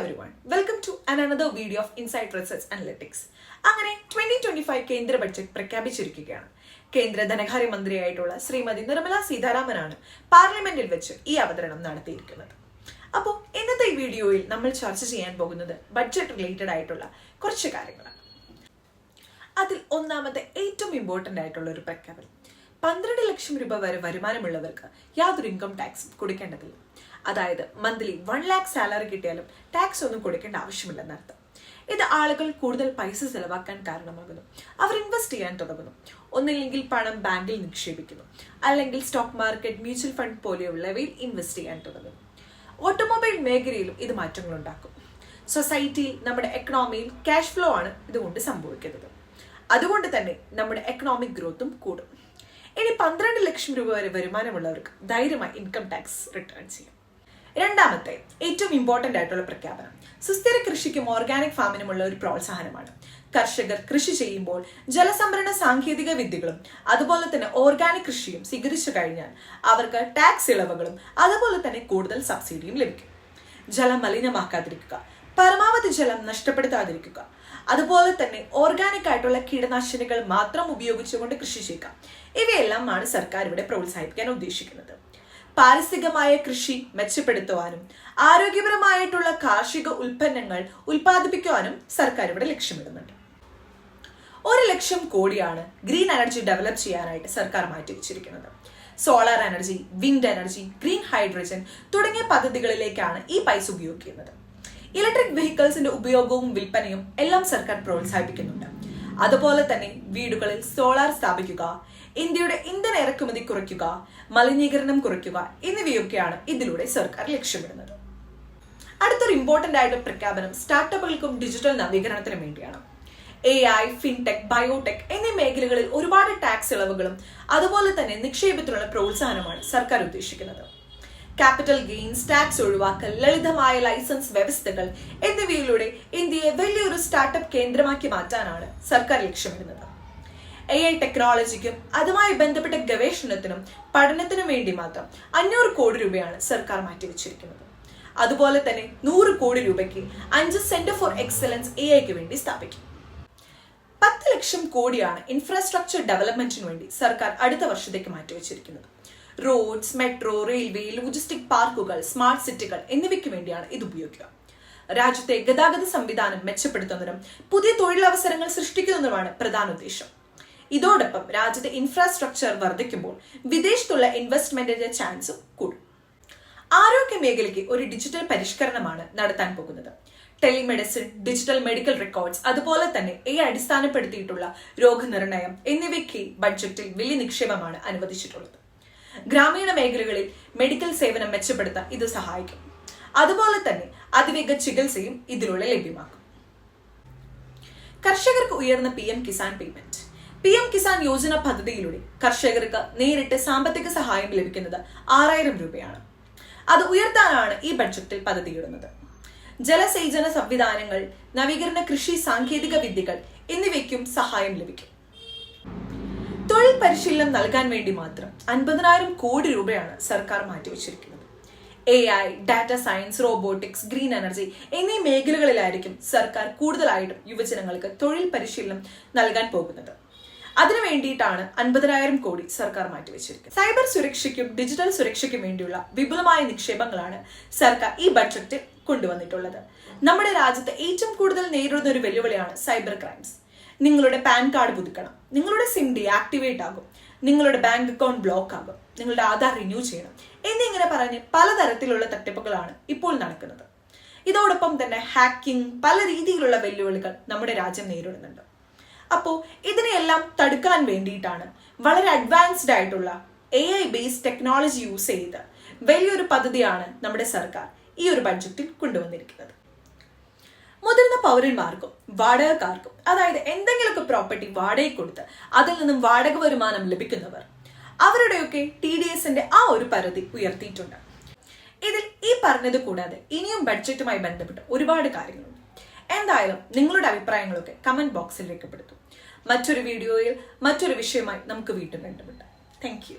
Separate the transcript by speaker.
Speaker 1: everyone, welcome to another video of Insight Research Analytics. അങ്ങനെ 2025 കേന്ദ്ര budget പ്രഖ്യാപിച്ചിരിക്കുകയാണ്. കേന്ദ്ര ധനകാര്യ മന്ത്രിയായിട്ടുള്ള ശ്രീമതി നിർമ്മല സീതാരാമനാണ് പാർലമെന്റിൽ വെച്ച് ഈ അവതരണം നടത്തിയിരിക്കുന്നത്. അപ്പോൾ ഇന്നത്തെ ഈ വീഡിയോയിൽ നമ്മൾ ചർച്ച ചെയ്യാൻ പോകുന്നത് ബഡ്ജറ്റ് റിലേറ്റഡ് ആയിട്ടുള്ള കുറച്ച് കാര്യങ്ങളാണ്. അതിൽ ഒന്നാമത്തെ ഏറ്റവും ഇമ്പോർട്ടന്റ് ആയിട്ടുള്ള ഒരു പ്രഖ്യാപനം, 12 ലക്ഷം രൂപ വരെ വരുമാനമുള്ളവർക്ക് യാതൊരു ഇൻകം ടാക്സ് കൊടുക്കേണ്ടതില്ല. അതായത് മന്ത്ലി 1 lakh സാലറി കിട്ടിയാലും ടാക്സ് ഒന്നും കൊടുക്കേണ്ട ആവശ്യമില്ലെന്നർത്ഥം. ഇത് ആളുകൾ കൂടുതൽ പൈസ ചെലവാക്കാൻ കാരണമാകുന്നു. അവർ ഇൻവെസ്റ്റ് ചെയ്യാൻ തുടങ്ങുന്നു. ഒന്നില്ലെങ്കിൽ പണം ബാങ്കിൽ നിക്ഷേപിക്കുന്നു, അല്ലെങ്കിൽ സ്റ്റോക്ക് മാർക്കറ്റ്, മ്യൂച്വൽ ഫണ്ട് പോലെയുള്ളവയിൽ ഇൻവെസ്റ്റ് ചെയ്യാൻ തുടങ്ങുന്നു. ഓട്ടോമൊബൈൽ മേഖലയിലും ഇത് മാറ്റങ്ങൾ ഉണ്ടാക്കും. സൊസൈറ്റിയിൽ, നമ്മുടെ എക്കണോമിയിൽ ക്യാഷ് ഫ്ലോ ആണ് ഇതുകൊണ്ട് സംഭവിക്കുന്നത്. അതുകൊണ്ട് തന്നെ നമ്മുടെ എക്കണോമിക് ഗ്രോത്തും കൂടും. ഇനി 12 ലക്ഷം രൂപ വരെ വരുമാനമുള്ളവർക്ക് ധൈര്യമായി ഇൻകം ടാക്സ് റിട്ടേൺ ചെയ്യാം. രണ്ടാമത്തെ ഏറ്റവും ഇമ്പോർട്ടന്റ് ആയിട്ടുള്ള പ്രഖ്യാപനം, സുസ്ഥിര കൃഷിക്കും ഓർഗാനിക് ഫാമിനുമുള്ള ഒരു പ്രോത്സാഹനമാണ്. കർഷകർ കൃഷി ചെയ്യുമ്പോൾ ജലസംഭരണ സാങ്കേതിക വിദ്യകളും അതുപോലെ തന്നെ ഓർഗാനിക് കൃഷിയും സ്വീകരിച്ചു കഴിഞ്ഞാൽ അവർക്ക് ടാക്സ് ഇളവുകളും അതുപോലെ തന്നെ കൂടുതൽ സബ്സിഡിയും ലഭിക്കും. ജലം മലിനമാക്കാതിരിക്കുക, പരമാവധി ജലം നഷ്ടപ്പെടുത്താതിരിക്കുക, അതുപോലെ തന്നെ ഓർഗാനിക് ആയിട്ടുള്ള കീടനാശിനികൾ മാത്രം ഉപയോഗിച്ചുകൊണ്ട് കൃഷി ചെയ്യുക, ഇവയെല്ലാമാണ് സർക്കാർ ഇവിടെ പ്രോത്സാഹിപ്പിക്കാൻ ഉദ്ദേശിക്കുന്നത്. പാരിസ്ഥിതികമായ കൃഷി മെച്ചപ്പെടുത്തുവാനും ആരോഗ്യപരമായിട്ടുള്ള കാർഷിക ഉൽപ്പന്നങ്ങൾ ഉൽപ്പാദിപ്പിക്കുവാനും സർക്കാർ ഇവിടെ ലക്ഷ്യമിടുന്നുണ്ട്. 1 ലക്ഷം കോടിയാണ് ഗ്രീൻ എനർജി ഡെവലപ്പ് ചെയ്യാനായിട്ട് സർക്കാർ മാറ്റിവെച്ചിരിക്കുന്നത്. Solar energy, wind energy, green hydrogen തുടങ്ങിയ പദ്ധതികളിലേക്കാണ് ഈ പൈസ ഉപയോഗിക്കുന്നത്. ഇലക്ട്രിക് വെഹിക്കിൾസിന്റെ ഉപയോഗവും വിൽപ്പനയും എല്ലാം സർക്കാർ പ്രോത്സാഹിപ്പിക്കുന്നുണ്ട്. അതുപോലെ തന്നെ വീടുകളിൽ സോളാർ സ്ഥാപിക്കുക, ഇന്ത്യയുടെ ഇന്ധന ഇറക്കുമതി കുറയ്ക്കുക, മലിനീകരണം കുറയ്ക്കുക എന്നിവയൊക്കെയാണ് ഇതിലൂടെ സർക്കാർ ലക്ഷ്യമിടുന്നത്. അടുത്തൊരു ഇമ്പോർട്ടന്റ് ആയിട്ടുള്ള പ്രഖ്യാപനം സ്റ്റാർട്ടപ്പുകൾക്കും ഡിജിറ്റൽ നവീകരണത്തിനും വേണ്ടിയാണ്. AI, ഫിൻടെക്, ബയോടെക് എന്നീ മേഖലകളിൽ ഒരുപാട് ടാക്സ് ഇളവുകളും അതുപോലെ തന്നെ നിക്ഷേപത്തിനുള്ള പ്രോത്സാഹനമാണ് സർക്കാർ ഉദ്ദേശിക്കുന്നത്. ക്യാപിറ്റൽ ഗെയിൻസ് ടാക്സ് ഒഴിവാക്കൽ, ലളിതമായ ലൈസൻസ് വ്യവസ്ഥകൾ എന്നിവയിലൂടെ ഇന്ത്യയെ വലിയൊരു സ്റ്റാർട്ടപ്പ് കേന്ദ്രമാക്കി മാറ്റാനാണ് സർക്കാർ ലക്ഷ്യമിടുന്നത്. AI ടെക്നോളജിക്കും അതുമായി ബന്ധപ്പെട്ട ഗവേഷണത്തിനും പഠനത്തിനും വേണ്ടി മാത്രം 500 കോടി രൂപയാണ് സർക്കാർ മാറ്റിവെച്ചിരിക്കുന്നത്. അതുപോലെ തന്നെ 100 കോടി രൂപയ്ക്ക് 5 സെന്റർ ഫോർ എക്സലൻസ് AI വേണ്ടി സ്ഥാപിക്കും. 10 ലക്ഷം കോടിയാണ് ഇൻഫ്രാസ്ട്രക്ചർ ഡെവലപ്മെന്റിന് വേണ്ടി സർക്കാർ അടുത്ത വർഷത്തേക്ക് മാറ്റിവെച്ചിരിക്കുന്നത്. റോഡ്സ്, മെട്രോ, റെയിൽവേ, ലോജിസ്റ്റിക് പാർക്കുകൾ, സ്മാർട്ട് സിറ്റികൾ എന്നിവയ്ക്ക് വേണ്ടിയാണ് ഇത് ഉപയോഗിക്കുക. രാജ്യത്തെ ഗതാഗത സംവിധാനം മെച്ചപ്പെടുത്തുന്നതിനും പുതിയ തൊഴിലവസരങ്ങൾ സൃഷ്ടിക്കുന്നതിനുമാണ് പ്രധാന ഉദ്ദേശം. ഇതോടൊപ്പം രാജ്യത്തെ ഇൻഫ്രാസ്ട്രക്ചർ വർദ്ധിക്കുമ്പോൾ വിദേശത്തുള്ള ഇൻവെസ്റ്റ്മെന്റിന്റെ ചാൻസും കൂടും. ആരോഗ്യ മേഖലയ്ക്ക് ഒരു ഡിജിറ്റൽ പരിഷ്കരണമാണ് നടത്താൻ പോകുന്നത്. ടെലിമെഡിസിൻ, ഡിജിറ്റൽ മെഡിക്കൽ റെക്കോർഡ്സ്, അതുപോലെ തന്നെ AI അടിസ്ഥാനപ്പെടുത്തിയിട്ടുള്ള രോഗനിർണയം എന്നിവയ്ക്ക് ബഡ്ജറ്റിൽ വലിയ നിക്ഷേപമാണ് അനുവദിച്ചിട്ടുള്ളത്. ഗ്രാമീണ മേഖലകളിൽ മെഡിക്കൽ സേവനം മെച്ചപ്പെടുത്താൻ ഇത് സഹായിക്കും. അതുപോലെ തന്നെ അതിവേഗ ചികിത്സയും ഇതിലൂടെ ലഭ്യമാക്കും. കർഷകർക്ക് ഉയർന്ന PM Kisan payment. PM Kisan Yojana പദ്ധതിയിലൂടെ കർഷകർക്ക് നേരിട്ട് സാമ്പത്തിക സഹായം ലഭിക്കുന്നത് 6000 രൂപയാണ്. അത് ഉയർത്താനാണ് ഈ ബഡ്ജറ്റിൽ പദ്ധതിയിടുന്നത്. ജലസേചന സംവിധാനങ്ങൾ, നവീകരണ കൃഷി സാങ്കേതിക വിദ്യകൾ എന്നിവയ്ക്കും സഹായം ലഭിക്കും. തൊഴിൽ പരിശീലനം നൽകാൻ വേണ്ടി മാത്രം 50,000 കോടി രൂപയാണ് സർക്കാർ മാറ്റിവെച്ചിരിക്കുന്നത്. AI, data science, robotics, green energy എന്നീ മേഖലകളിലായിരിക്കും സർക്കാർ കൂടുതലായിട്ടും യുവജനങ്ങൾക്ക് തൊഴിൽ പരിശീലനം നൽകാൻ പോകുന്നത്. അതിനു വേണ്ടിയിട്ടാണ് 50,000 കോടി സർക്കാർ മാറ്റിവെച്ചിരിക്കുന്നത്. സൈബർ സുരക്ഷയ്ക്കും ഡിജിറ്റൽ സുരക്ഷയ്ക്കും വേണ്ടിയുള്ള വിപുലമായ നിക്ഷേപങ്ങളാണ് സർക്കാർ ഈ ബഡ്ജറ്റിൽ കൊണ്ടുവന്നിട്ടുള്ളത്. നമ്മുടെ രാജ്യത്ത് ഏറ്റവും കൂടുതൽ നേരിടുന്ന ഒരു വെല്ലുവിളിയാണ് സൈബർ ക്രൈംസ്. നിങ്ങളുടെ പാൻ കാർഡ് പുതുക്കണം, നിങ്ങളുടെ SIM ഡീആക്ടിവേറ്റ് ആകും, നിങ്ങളുടെ ബാങ്ക് അക്കൗണ്ട് ബ്ലോക്ക് ആകും, നിങ്ങളുടെ ആധാർ റിന്യൂ ചെയ്യണം എന്നിങ്ങനെ പറഞ്ഞ് പലതരത്തിലുള്ള തട്ടിപ്പുകളാണ് ഇപ്പോൾ നടക്കുന്നത്. ഇതോടൊപ്പം തന്നെ ഹാക്കിംഗ്, പല രീതിയിലുള്ള വെല്ലുവിളികൾ നമ്മുടെ രാജ്യം നേരിടുന്നുണ്ട്. അപ്പോൾ ഇതിനെയെല്ലാം തടുക്കാൻ വേണ്ടിയിട്ടാണ് വളരെ അഡ്വാൻസ്ഡ് ആയിട്ടുള്ള AI ബേസ്ഡ് ടെക്നോളജി യൂസ് ചെയ്ത് വലിയൊരു പദ്ധതിയാണ് നമ്മുടെ സർക്കാർ ഈ ഒരു ബഡ്ജറ്റിൽ കൊണ്ടുവന്നിരിക്കുന്നത്. മുതിർന്ന പൗരന്മാർക്കും വാടകക്കാർക്കും, അതായത് എന്തെങ്കിലുമൊക്കെ പ്രോപ്പർട്ടി വാടകയ്ക്ക് കൊടുത്ത് അതിൽ നിന്നും വാടക വരുമാനം ലഭിക്കുന്നവർ, അവരുടെയൊക്കെ TDSന്റെ ആ ഒരു പരിധി ഉയർത്തിയിട്ടുണ്ട്. ഇതിൽ ഈ പറഞ്ഞത് കൂടാതെ ഇനിയും ബഡ്ജറ്റുമായി ബന്ധപ്പെട്ട് ഒരുപാട് കാര്യങ്ങളുണ്ട്. എന്തായാലും നിങ്ങളുടെ അഭിപ്രായങ്ങളൊക്കെ കമന്റ് ബോക്സിൽ രേഖപ്പെടുത്തും. മറ്റൊരു വീഡിയോയിൽ മറ്റൊരു വിഷയമായി നമുക്ക് വീണ്ടും കണ്ടുമുട്ടാം. Thank you.